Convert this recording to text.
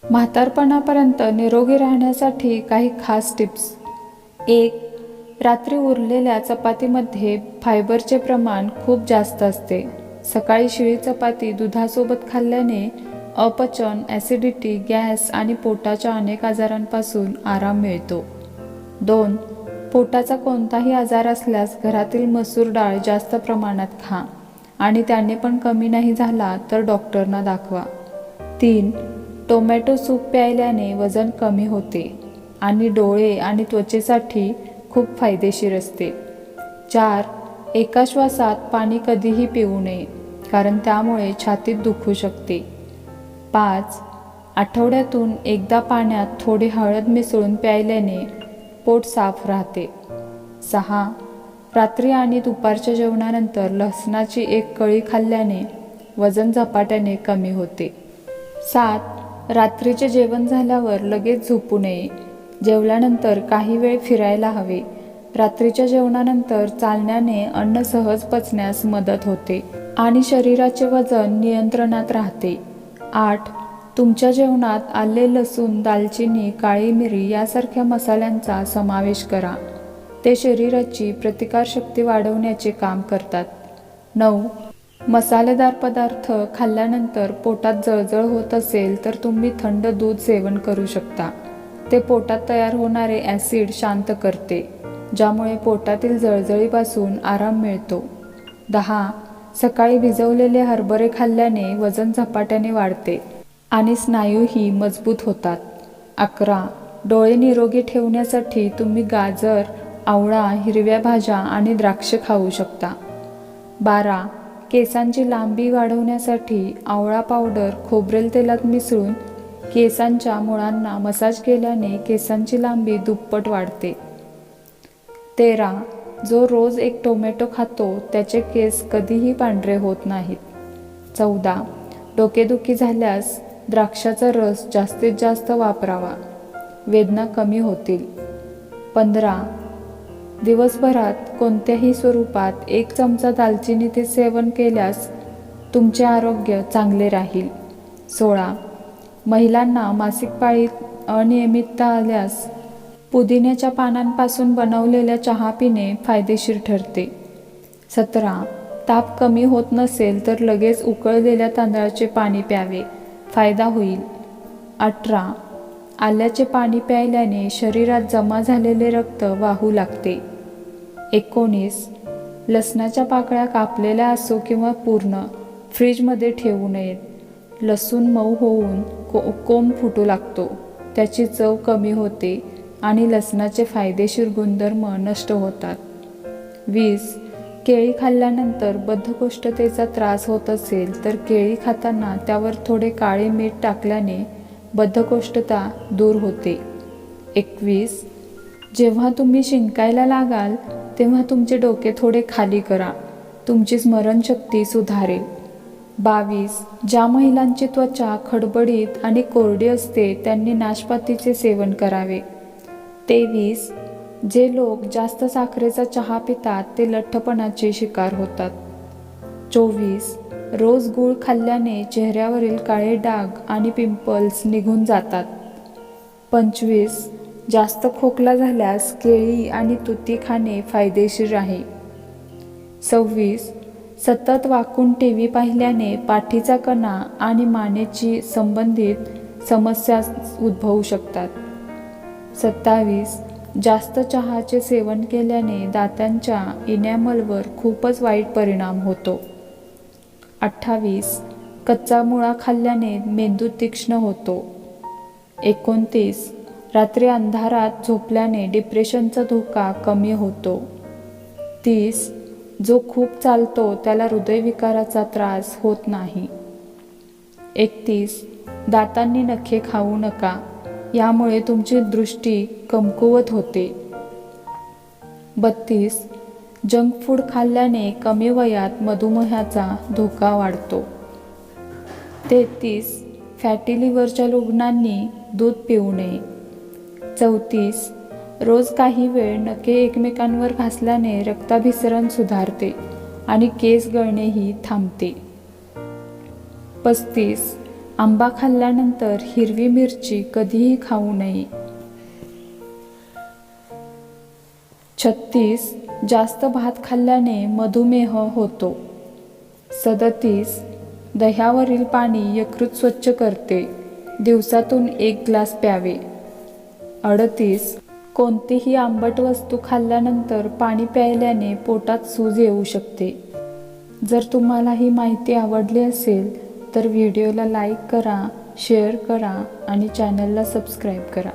म्हातारपणापर्यंत निरोगी राहण्यासाठी काही खास टिप्स. 1. रात्री उरलेल्या चपातीमध्ये फायबरचे प्रमाण खूप जास्त असते. सकाळी शिळी चपाती दुधासोबत खाल्ल्याने अपचन, ॲसिडिटी, गॅस आणि पोटाच्या अनेक आजारांपासून आराम मिळतो. 2. पोटाचा कोणताही आजार असल्यास घरातील मसूर डाळ जास्त प्रमाणात खा आणि त्याने पण कमी नाही झाला तर डॉक्टरना दाखवा. 3. टोमॅटो सूप प्यायल्याने वजन कमी होते आणि डोळे आणि त्वचेसाठी खूप फायदेशीर असते. 4. एका श्वासात पाणी कधीही पिऊ नये, कारण त्यामुळे छातीत दुखू शकते. 5. आठवड्यातून एकदा पाण्यात थोडी हळद मिसळून प्यायल्याने पोट साफ राहते. 6. रात्री आणि दुपारच्या जेवणानंतर लसणाची एक कळी खाल्ल्याने वजन झपाट्याने कमी होते. 7. रात्रीचे जेवण झाल्यावर लगेच झोपू नये. जेवल्यानंतर काही वेळ फिरायला हवे. रात्रीच्या जेवणानंतर चालण्याने अन्न सहज पचण्यास मदत होते आणि शरीराचे वजन नियंत्रणात राहते. 8. तुमच्या जेवणात आले, लसूण, दालचिनी, काळी मिरी यासारख्या मसाल्यांचा समावेश करा. ते शरीराची प्रतिकारशक्ती वाढवण्याचे काम करतात. 9. मसालेदार पदार्थ खाल्ल्यानंतर पोटात जळजळ होत असेल तर तुम्ही थंड दूध सेवन करू शकता. ते पोटात तयार होणारे ॲसिड शांत करते, ज्यामुळे पोटातील जळजळीपासून आराम मिळतो. 10. सकाळी भिजवलेले हरभरे खाल्ल्याने वजन झपाट्याने वाढते आणि स्नायूही मजबूत होतात. 11. डोळे निरोगी ठेवण्यासाठी तुम्ही गाजर, आवळा, हिरव्या भाज्या आणि द्राक्ष खाऊ शकता. 12. केसांची लांबी वाढवण्यासाठी आवळा पावडर खोबरेल तेलात मिसळून केसांच्या मुळांना मसाज केल्याने केसांची लांबी दुप्पट वाढते. 13. जो रोज एक टोमॅटो खातो त्याचे केस कधीही पांढरे होत नाहीत. 14. डोकेदुखी झाल्यास द्राक्षाचा रस जास्तीत जास्त वापरावा, वेदना कमी होतील. 15. दिवसभरात कोणत्याही स्वरूपात 1 चमचा दालचिनीचे सेवन केल्यास तुमचे आरोग्य चांगले राहील. 16. महिलांना मासिक पाळीत अनियमितता आल्यास पुदिन्याच्या पानांपासून बनवलेला चहा पिणे फायदेशीर ठरते. 17. ताप कमी होत नसेल तर लगेच उकळलेल्या तांदळाचे पाणी प्यावे, फायदा होईल. 18. आल्याचे पाणी प्यायल्याने शरीरात जमा झालेले रक्त वाहू लागते. 19. लसणाच्या पाकळ्या कापलेल्या असो किंवा पूर्ण फ्रीजमध्ये ठेवू नयेत. लसूण मऊ होऊन कोंब फुटू लागतो, त्याची चव कमी होते आणि लसणाचे फायदेशीर गुणधर्म नष्ट होतात. 20. केळी खाल्ल्यानंतर बद्धकोष्ठतेचा त्रास होत असेल तर केळी खाताना त्यावर थोडे काळे मीठ टाकल्याने बद्धकोष्ठता दूर होते. 21. जेव्हा तुम्ही शिंकायला लागाल तेव्हा तुमचे डोके थोडे खाली करा, तुमची स्मरणशक्ती सुधारेल. 22. ज्या महिलांची त्वचा खडबडीत आणि कोरडी असते त्यांनी नाशपातीचे सेवन करावे. 23. जे लोक जास्त साखरेचा चहा पितात ते लठ्ठपणाचे शिकार होतात. 24. रोज गूळ खाल्ल्याने चेहऱ्यावरील काळे डाग आणि पिंपल्स निघून जातात. 25. जास्त खोकला झाल्यास केळी आणि तुती खाणे फायदेशीर आहे. 26. सतत वाकून टीव्ही पाहिल्याने पाठीचा कणा आणि मानेची संबंधित समस्या उद्भवू शकतात. 27. जास्त चहाचे सेवन केल्याने दातांच्या इनॅमलवर खूपच वाईट परिणाम होतो. 28. कच्चा मुळा खाल्ल्याने मेंदू तीक्ष्ण होतो. 29. रात्री अंधारात झोपल्याने डिप्रेशनचा धोका कमी होतो. 30. जो खूप चालतो त्याला हृदयविकाराचा त्रास होत नाही. 31. दातांनी नखे खाऊ नका, यामुळे तुमची दृष्टी कमकुवत होते. 32. जंक फूड खाल्ल्याने कमी वयात मधुमेहाचा धोका वाढतो. 33. फॅटी लिव्हरच्या रुग्णांनी दूध पिऊ नये. 34. रोज काही वेळ नखे एकमेकांवर घासल्याने रक्ताभिसरण सुधारते आणि केस गळणेही थांबते. 35. आंबा खाल्ल्यानंतर हिरवी मिरची कधीही खाऊ नये. 36. जास्त भात खाल्ल्याने मधुमेह होतो. 37. दह्यावरील पाणी यकृत स्वच्छ करते. दिवसातून 1 ग्लास प्यावे. 38. कोणतीही आंबट वस्तू खाल्ल्यानंतर पाणी प्यायल्याने पोटात सूज येऊ शकते. जर तुम्हाला ही माहिती आवडली असेल तर व्हिडिओला लाईक करा, शेअर करा आणि चॅनलला सबस्क्राईब करा.